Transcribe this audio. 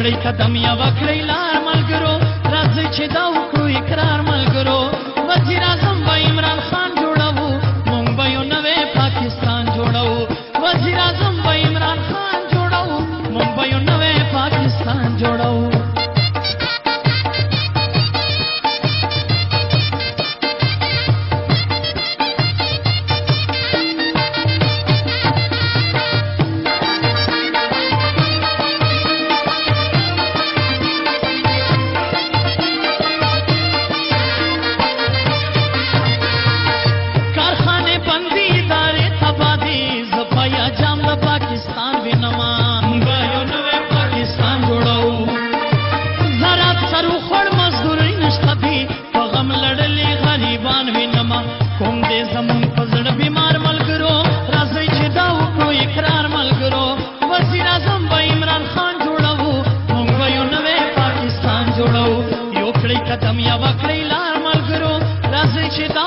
کړی قدم یا وکړی لار ملګرو راځي چې دا وکړو اقرار ملګرو وزیر اعظم به عمران خان جوړو مونږ به یو نوې پاکستان جوړو وزیر اعظم به عمران خان جوړو مونږ به یو نوې پاکستان جوړو قدم یا وکړی لار ملګرو راځي چې دا